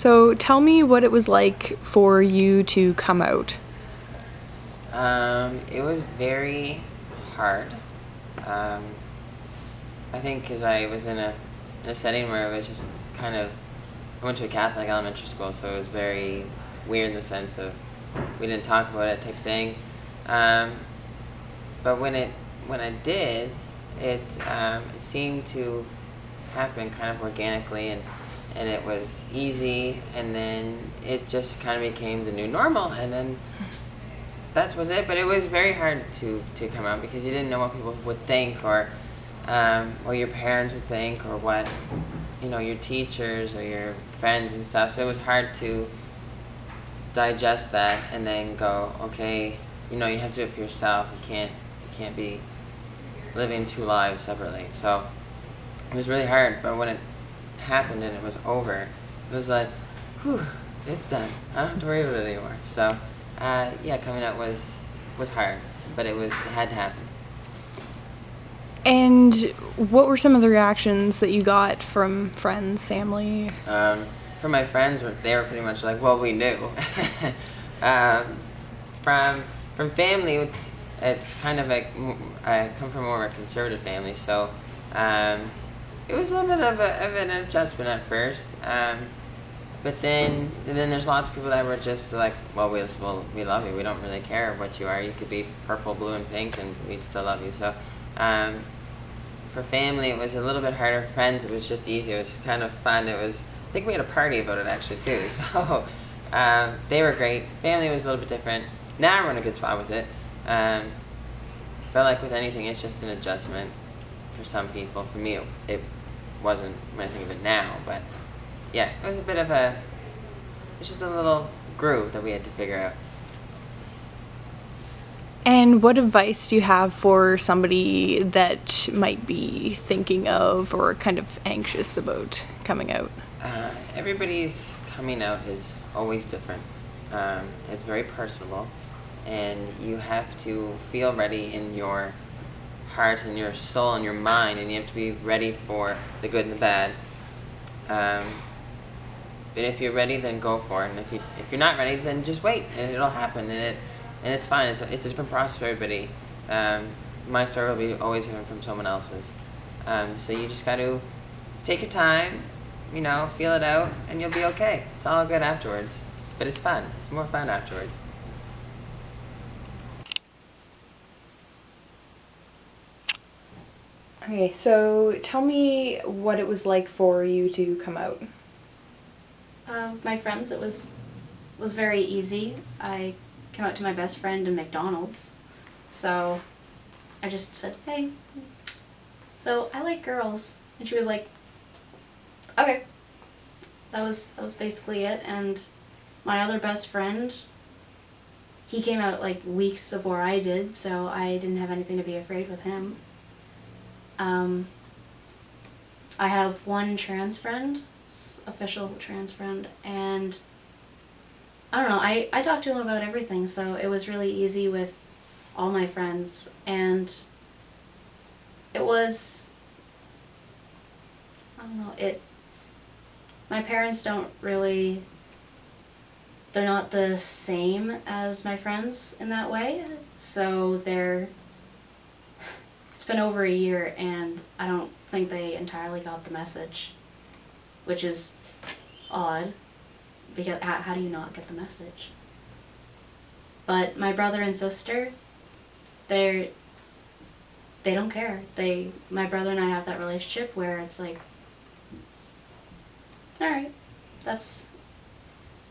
So tell me what it was like for you to come out. It was very hard. Um, I think because I was in a setting where it was just kind of, I went to a Catholic elementary school, so it was very weird in the sense of we didn't talk about it type thing. Um, but when I did, it seemed to happen kind of organically, and it was easy, and then it just kind of became the new normal, and then that was it. But it was very hard to come out because you didn't know what people would think, or your parents would think, or what your teachers or your friends and stuff. So it was hard to digest that and then go, okay, you have to do it for yourself. You can't be living two lives separately. So it was really hard. But when it happened and it was over, it was like, whew, it's done. I don't have to worry about it anymore. So yeah, coming out was hard, but it had to happen. And what were some of the reactions that you got from friends, family? From my friends, they were pretty much like, well, we knew. um, from family, it's kind of I come from more of a conservative family, so it was a little bit of an adjustment at first. But then there's lots of people that were just like, well, we love you. We don't really care what you are. You could be purple, blue, and pink, and we'd still love you. So for family, it was a little bit harder. For friends, it was just easy. It was kind of fun. I think we had a party about it actually too. So they were great. Family was a little bit different. Now we're in a good spot with it. But like with anything, it's just an adjustment for some people. For me, it wasn't when I think of it now. But yeah, it was it's just a little groove that we had to figure out. And what advice do you have for somebody that might be thinking of or kind of anxious about coming out? Everybody's coming out is always different. It's very personal, and you have to feel ready in your heart and your soul and your mind, and you have to be ready for the good and the bad. But if you're ready, then go for it. And if you're not ready, then just wait, and it'll happen. And it's fine. It's a different process for everybody. My story will be always different from someone else's. So you just got to take your time, feel it out, and you'll be okay. It's all good afterwards. But it's fun. It's more fun afterwards. Okay, so tell me what it was like for you to come out. With my friends, it was very easy. I came out to my best friend in McDonald's, so I just said, "Hey, so I like girls," and she was like, "Okay." That was basically it. And my other best friend, he came out like weeks before I did, so I didn't have anything to be afraid with him. I have one trans friend, official trans friend, and I don't know, I talked to him about everything, so it was really easy with all my friends, and it was, I don't know, my parents don't really, they're not the same as my friends in that way, so it's been over a year, and I don't think they entirely got the message, which is odd, because how do you not get the message? But my brother and sister, they don't care. My brother and I have that relationship where it's like, alright, that's,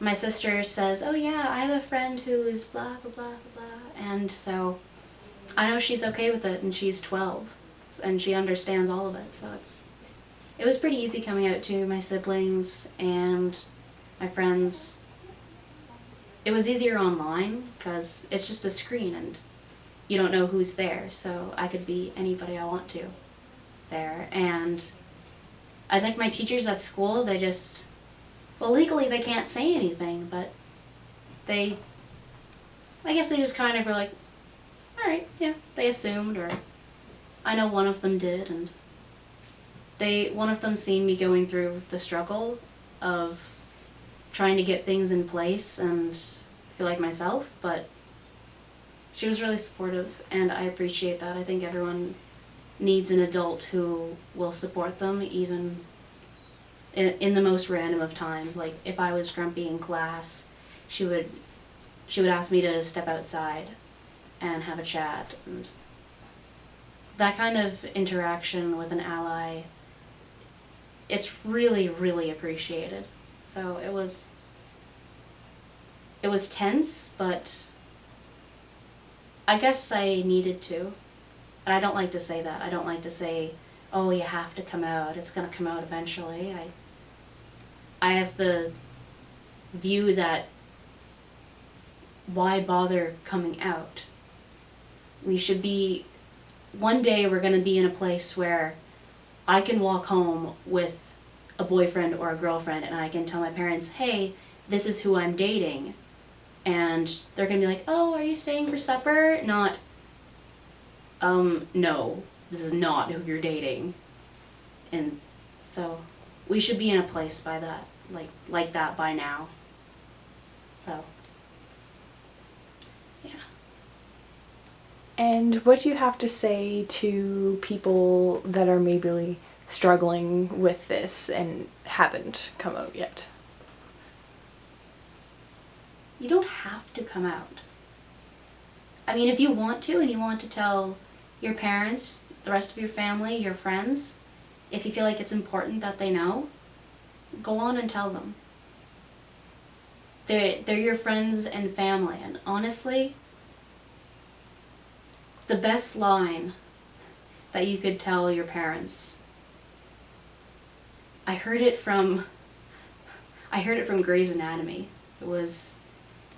my sister says, oh yeah, I have a friend who is blah blah blah blah blah, and so I know she's okay with it, and she's 12, and she understands all of it, so it was pretty easy coming out to my siblings and my friends. It was easier online because it's just a screen and you don't know who's there, so I could be anybody I want to there. And I think my teachers at school, legally they can't say anything, but I guess they just kind of were like, alright, yeah, they assumed, or I know one of them did, and one of them seen me going through the struggle of trying to get things in place and feel like myself, but she was really supportive, and I appreciate that. I think everyone needs an adult who will support them, even in the most random of times. Like, if I was grumpy in class, she would ask me to step outside and have a chat, and that kind of interaction with an ally, it's really, really appreciated. So it was tense, but I guess I needed to. And I don't like to say that. I don't like to say, oh, you have to come out. It's going to come out eventually. I have the view that why bother coming out? We should be, one day we're going to be in a place where I can walk home with a boyfriend or a girlfriend and I can tell my parents, hey, this is who I'm dating. And they're going to be like, oh, are you staying for supper? Not, no, this is not who you're dating. And so we should be in a place by that, like that by now. So, yeah. And what do you have to say to people that are maybe struggling with this and haven't come out yet? You don't have to come out. I mean, if you want to and you want to tell your parents, the rest of your family, your friends, if you feel like it's important that they know, go on and tell them. They're your friends and family, and honestly, the best line that you could tell your parents, I heard it from Grey's Anatomy. It was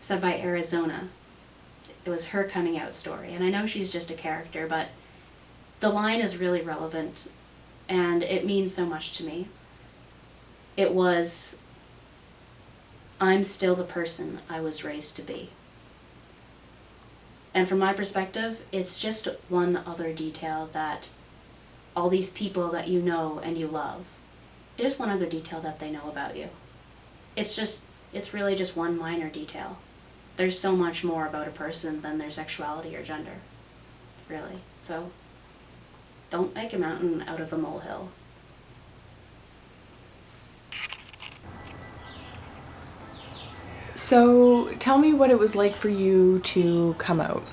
said by Arizona. It was her coming out story, and I know she's just a character, but the line is really relevant and it means so much to me. It was, I'm still the person I was raised to be. And from my perspective, it's just one other detail that all these people that you know and you love, it's just one other detail that they know about you. It's really just one minor detail. There's so much more about a person than their sexuality or gender, really. So don't make a mountain out of a molehill. So tell me what it was like for you to come out.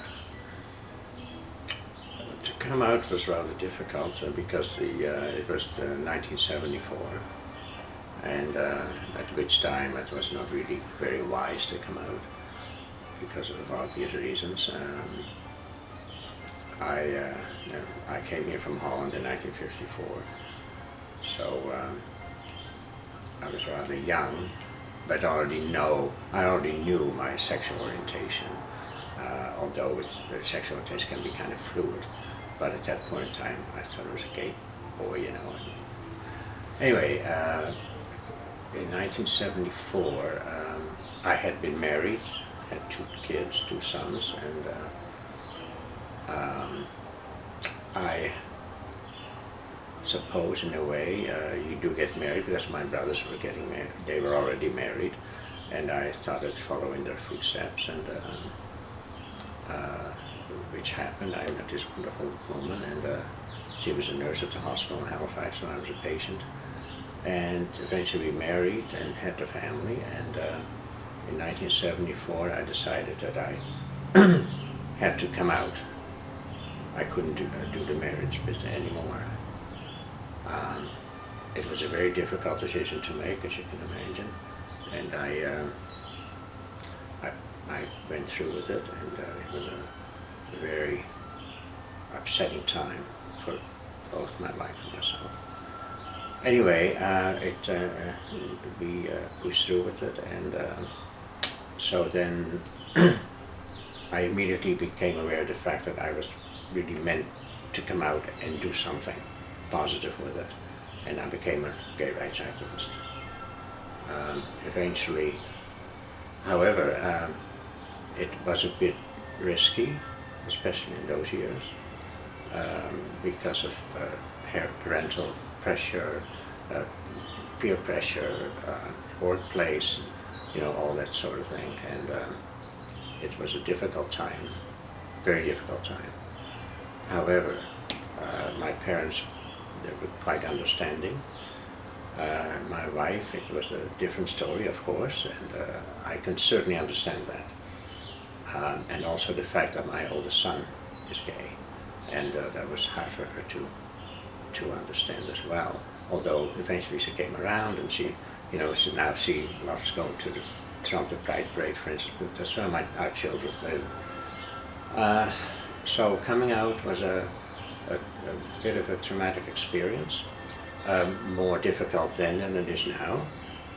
To come out was rather difficult because it was 1974, and at which time it was not really very wise to come out because of obvious reasons. I came here from Holland in 1954, so I was rather young, but I already knew my sexual orientation, although sexual orientation can be kind of fluid. But at that point in time, I thought I was a gay boy, you know. Anyway, in 1974, I had been married, had 2 kids, 2 sons, and I suppose in a way you do get married, because my brothers were getting married. They were already married, and I started following their footsteps, and which happened. I met this wonderful woman, and she was a nurse at the hospital in Halifax, and I was a patient. And eventually we married and had a family, and in 1974 I decided that I had to come out. I couldn't do the marriage business anymore. It was a very difficult decision to make, as you can imagine, and I went through with it, and it was a very upsetting time for both my wife and myself. Anyway, we pushed through with it, and so then I immediately became aware of the fact that I was really meant to come out and do something positive with it, and I became a gay rights activist. Eventually, however, it was a bit risky, especially in those years, because of parental pressure, peer pressure, workplace you know, all that sort of thing. And it was a difficult time, very difficult time. However, my parents, they were quite understanding. My wife, it was a different story, of course, and I can certainly understand that. And also the fact that my oldest son is gay, and that was hard for her to understand as well. Although eventually she came around, and she, you know, now she loves going to the Toronto Pride Parade, for instance. That's where our children live. So coming out was a bit of a traumatic experience, more difficult then than it is now,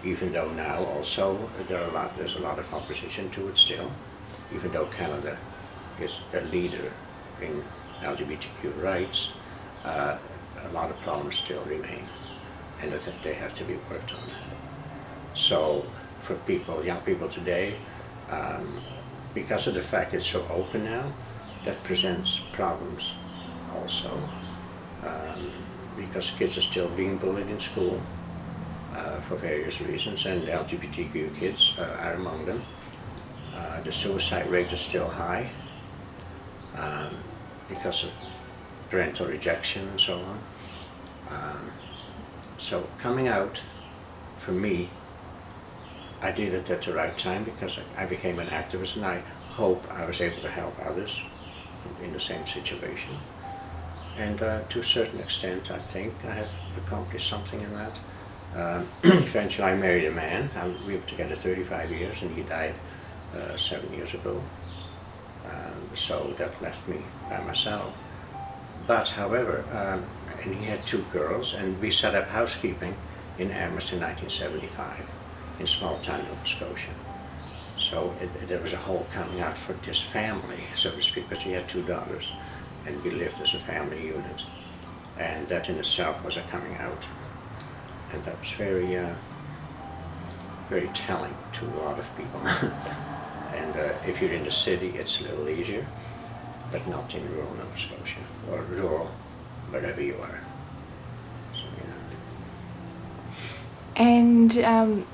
even though now also there's a lot of opposition to it still, even though Canada is a leader in LGBTQ rights, a lot of problems still remain, and that they have to be worked on. So for people, young people today, because of the fact it's so open now, that presents problems also, because kids are still being bullied in school for various reasons, and LGBTQ kids are among them. The suicide rate is still high because of parental rejection and so on. So coming out, for me, I did it at the right time because I became an activist, and I hope I was able to help others in the same situation. And to a certain extent, I think I have accomplished something in that. Eventually, I married a man. We were together 35 years, and he died 7 years ago. So that left me by myself. But, however, and he had 2 girls, and we set up housekeeping in Amherst in 1975, in small town Nova Scotia. So there was a whole coming out for this family, so to speak, because he had 2 daughters, and we lived as a family unit. And that in itself was a coming out. And that was very, very telling to a lot of people. And if you're in the city, it's a little easier, but not in rural Nova Scotia, or rural, wherever you are. So, yeah. And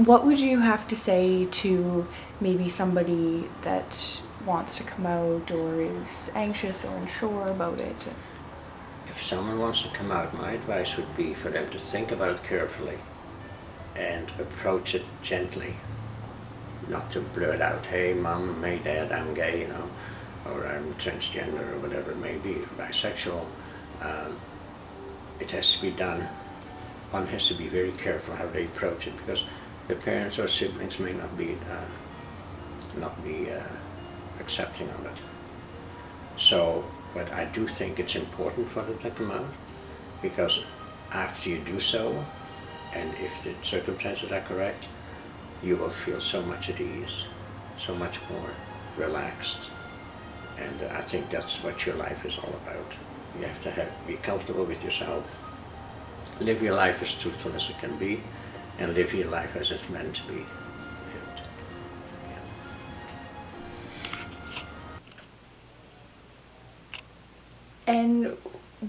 what would you have to say to maybe somebody that wants to come out or is anxious or unsure about it? If someone wants to come out, my advice would be for them to think about it carefully and approach it gently. Not to blurt out, hey mom, hey dad, I'm gay, you know, or I'm transgender, or whatever it may be, or bisexual. It has to be done. One has to be very careful how they approach it, because the parents or siblings may not be accepting of it. So, but I do think it's important for them to come out, because after you do so, and if the circumstances are correct, you will feel so much at ease, so much more relaxed. And I think that's what your life is all about. You have to be comfortable with yourself, live your life as truthful as it can be, and live your life as it's meant to be lived. Yeah. And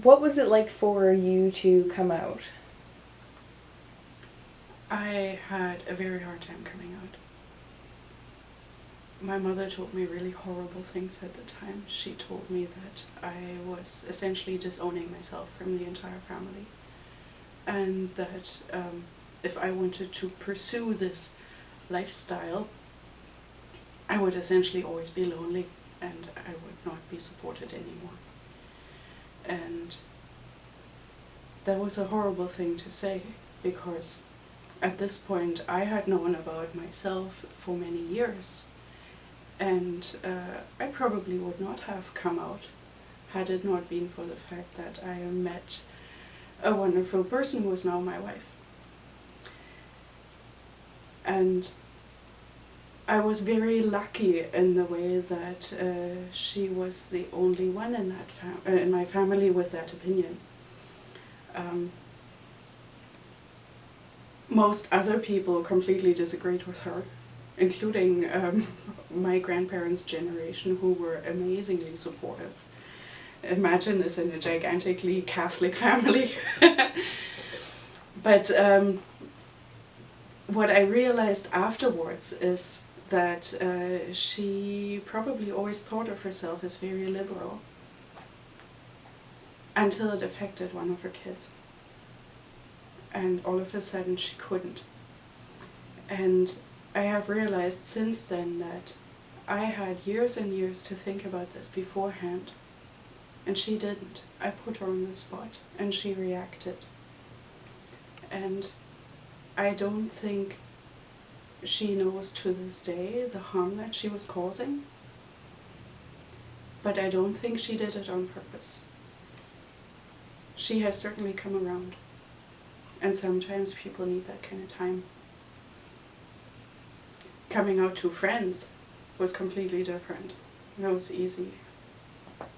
what was it like for you to come out? I had a very hard time coming out. My mother told me really horrible things at the time. She told me that I was essentially disowning myself from the entire family, and that if I wanted to pursue this lifestyle, I would essentially always be lonely and I would not be supported anymore. And that was a horrible thing to say, because at this point I had known about myself for many years, and I probably would not have come out had it not been for the fact that I met a wonderful person who is now my wife. And I was very lucky in the way that she was the only one in that in my family with that opinion. Most other people completely disagreed with her, including my grandparents' generation, who were amazingly supportive. Imagine this in a gigantically Catholic family. But what I realized afterwards is that she probably always thought of herself as very liberal until it affected one of her kids. And all of a sudden she couldn't. And I have realized since then that I had years and years to think about this beforehand, and she didn't. I put her on the spot, and she reacted. And I don't think she knows to this day the harm that she was causing, but I don't think she did it on purpose. She has certainly come around, and sometimes people need that kind of time. Coming out to friends was completely different. That was easy.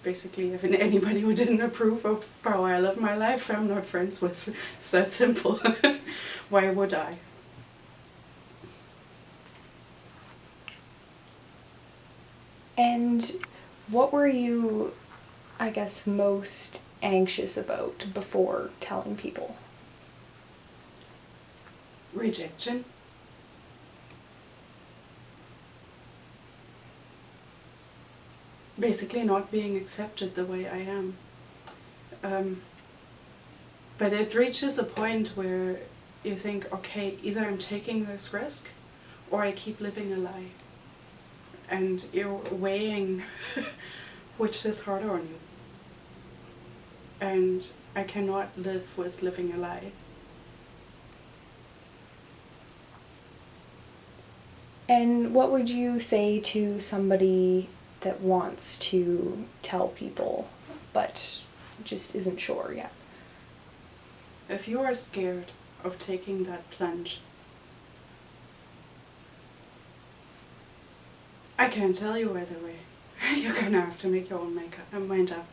Basically, if anybody who didn't approve of how I live my life, I'm not friends with. It's that simple. Why would I? And what were you, I guess, most anxious about before telling people? Rejection. Basically not being accepted the way I am. But it reaches a point where you think, okay, either I'm taking this risk or I keep living a lie. And you're weighing which is harder on you. And I cannot live with living a lie. And what would you say to somebody that wants to tell people but just isn't sure yet? If you are scared of taking that plunge, I can't tell you either way. You're gonna have to make your own mind up.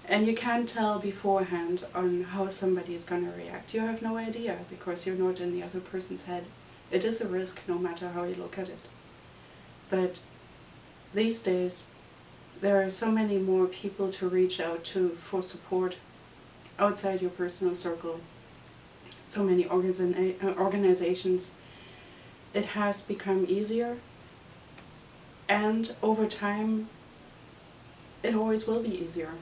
And you can't tell beforehand on how somebody is gonna react. You have no idea because you're not in the other person's head. It is a risk no matter how you look at it. But these days, there are so many more people to reach out to for support outside your personal circle. So many organizations. It has become easier, and over time, it always will be easier.